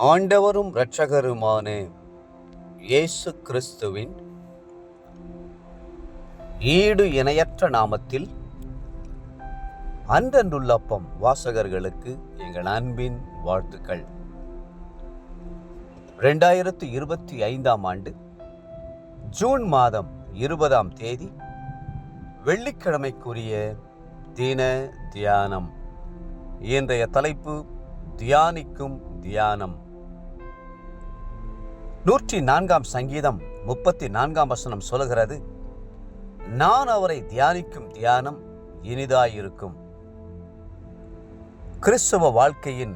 ஆண்டவரும் இரட்சகருமான இயேசு கிறிஸ்துவின் ஈடு இணையற்ற நாமத்தில் அன்றன்றுள்ளப்பம் வாசகர்களுக்கு எங்கள் அன்பின் வாழ்த்துக்கள். 2025 ஆண்டு ஜூன் மாதம் 20ஆம் தேதி வெள்ளிக்கிழமைக்குரிய தின தியானம். இன்றைய தலைப்பு தியானிக்கும் தியானம். 104ஆம் சங்கீதம் 34ஆம் வசனம் சொல்கிறது, நான் அவரை தியானிக்கும் தியானம் இனிதாயிருக்கும். கிறிஸ்தவ வாழ்க்கையின்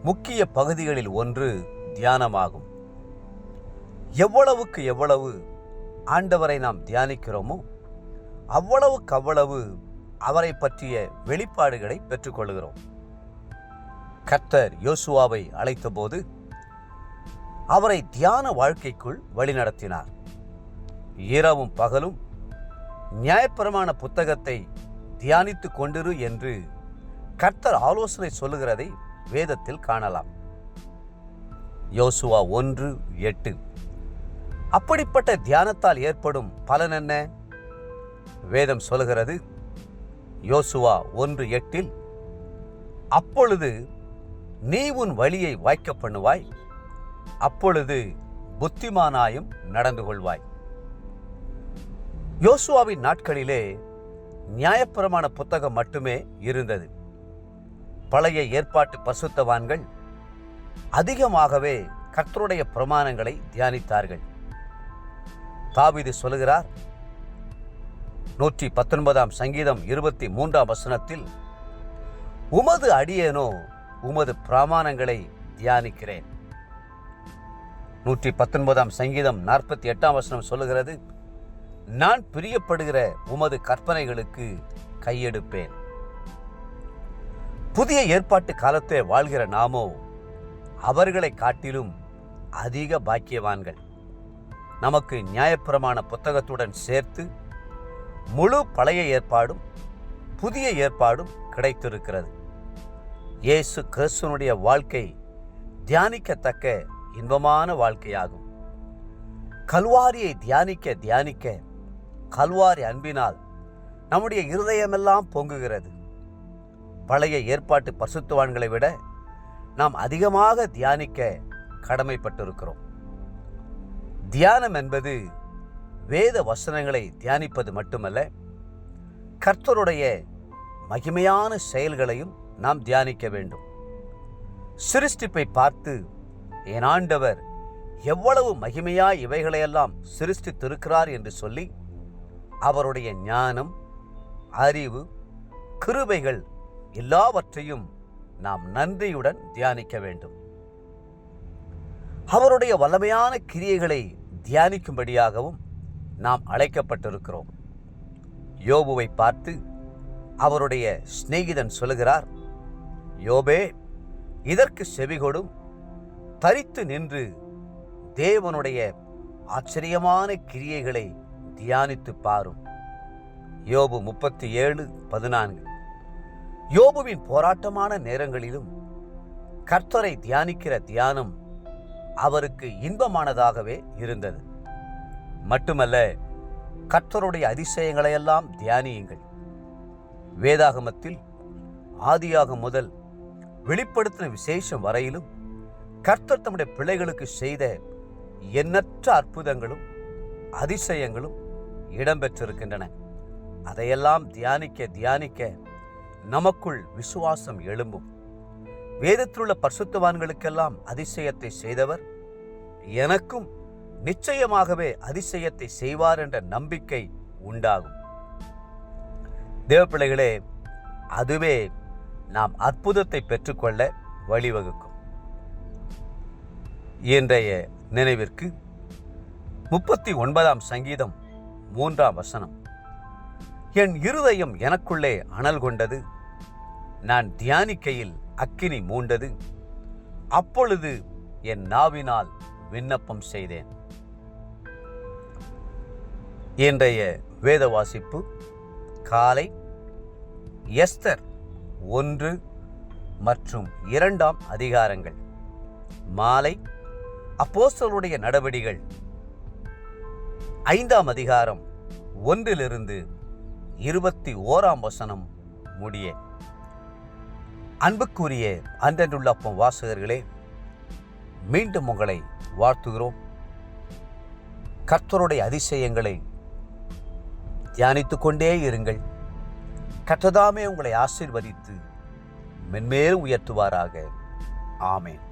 முக்கிய பகுதிகளில் ஒன்று தியானமாகும். எவ்வளவு ஆண்டவரை நாம் தியானிக்கிறோமோ அவ்வளவு அவரை பற்றிய வெளிப்பாடுகளை பெற்றுக்கொள்கிறோம். கர்த்தர் யோசுவாவை அழைத்தபோது அவரை தியான வாழ்க்கைக்குள் வழிநடத்தினார். இரவும் பகலும் நியாயப்பிரமாண புத்தகத்தை தியானித்துக் கொண்டிரு என்று கர்த்தர் ஆலோசனை சொல்லுகிறதை வேதத்தில் காணலாம். யோசுவா 1:8. அப்படிப்பட்ட தியானத்தால் ஏற்படும் பலன் என்ன? வேதம் சொல்லுகிறது, யோசுவா 1:8, அப்பொழுது நீ உன் வழியை வாய்க்க பண்ணுவாய், அப்பொழுது புத்திமானாயும் நடந்து கொள்வாய். யோசுவாவின் நாட்களிலே நியாயப்பிரமாண புத்தகம் மட்டுமே இருந்தது. பழைய ஏற்பாட்டு பரிசுத்தவான்கள் அதிகமாகவே கர்த்தருடைய பிரமாணங்களை தியானித்தார்கள். தாவீது சொல்லுகிறார், 119ஆம் சங்கீதம் 23ஆம் வசனத்தில், உமது அடியேனோ உமது பிரமாணங்களை தியானிக்கிறேன். 119ஆம் சங்கீதம் 48ஆம் வசனம் சொல்லுகிறது, நான் பிரியப்படுகிற உமது கற்பனைகளுக்கு கையெடுப்பேன். புதிய ஏற்பாட்டு காலத்தை வாழ்கிற நாமோ அவர்களை காட்டிலும் அதிக பாக்கியவான்கள். நமக்கு நியாயப்பிரமாண புத்தகத்துடன் சேர்த்து முழு பழைய ஏற்பாடும் புதிய ஏற்பாடும் கிடைத்திருக்கிறது. இயேசு கிறிஸ்துவனுடைய வாழ்க்கை தியானிக்கத்தக்க இன்பமான வாழ்க்கையாகும். கல்வாரியை தியானிக்க கல்வாரி அன்பினால் நம்முடைய இருதயமெல்லாம் பொங்குகிறது. பழைய ஏற்பாட்டு பரிசுத்தவான்களை விட நாம் அதிகமாக தியானிக்க கடமைப்பட்டிருக்கிறோம். தியானம் என்பது வேத வசனங்களை தியானிப்பது மட்டுமல்ல, கர்த்தருடைய மகிமையான செயல்களையும் நாம் தியானிக்க வேண்டும். சிருஷ்டிப்பை பார்த்து என் ஆண்டவர் எவ்வளவு மகிமையாய் இவைகளையெல்லாம் சிருஷ்டித்திருக்கிறார் என்று சொல்லி அவருடைய ஞானம், அறிவு, கிருபைகள் எல்லாவற்றையும் நாம் நன்றியுடன் தியானிக்க வேண்டும். அவருடைய வல்லமையான கிரியைகளை தியானிக்கும்படியாகவும் நாம் அழைக்கப்பட்டிருக்கிறோம். யோபுவை பார்த்து அவருடைய சிநேகிதன் சொல்லுகிறார், யோபே, இதற்கு செவிகொடும், தரித்து நின்று தேவனுடைய ஆச்சரியமான கிரியைகளை தியானித்து பாரும். யோபு 37:14. யோபுவின் போராட்டமான நேரங்களிலும் கர்த்தரை தியானிக்கிற தியானம் அவருக்கு இன்பமானதாகவே இருந்தது. மட்டுமல்ல, கர்த்தருடைய அதிசயங்களையெல்லாம் தியானியுங்கள். வேதாகமத்தில் ஆதியாகம் முதல் வெளிப்படுத்தின விசேஷம் வரையிலும் கர்த்தர் தம்முடைய பிள்ளைகளுக்கு செய்த எண்ணற்ற அற்புதங்களும் அதிசயங்களும் இடம்பெற்றிருக்கின்றன. அதையெல்லாம் தியானிக்க நமக்குள் விசுவாசம் எழும்பும். வேதத்திலுள்ள பரிசுத்தவான்களுக்கெல்லாம் அதிசயத்தை செய்தவர் எனக்கும் நிச்சயமாகவே அதிசயத்தை செய்வார் என்ற நம்பிக்கை உண்டாகும். தேவப்பிள்ளைகளே, அதுவே நாம் அற்புதத்தை பெற்றுக்கொள்ள வழிவகுக்கும். இன்றைய நினைவிற்கு 39ஆம் சங்கீதம் 3ஆம் வசனம், என் இருதயம் எனக்குள்ளே அனல் கொண்டது, நான் தியானிக்கையில் அக்கினி மூண்டது, அப்பொழுது என் நாவினால் விண்ணப்பம் செய்தேன். இன்றைய வேத வாசிப்பு காலை எஸ்தர் 1 மற்றும் 2 அதிகாரங்கள். மாலை அப்போஸ்தலருடைய நடவடிகள் 5ஆம் அதிகாரம் 1 21 முடிய. அன்புக்குரிய அன்றன்றுள்ள அப்பம் வாசகர்களே, மீண்டும் உங்களை வாழ்த்துகிறோம். கர்த்தருடைய அதிசயங்களை தியானித்துக் கொண்டே இருங்கள். கர்த்ததாமே உங்களை ஆசீர்வதித்து மென்மேலும் உயர்த்துவாராக. ஆமென்.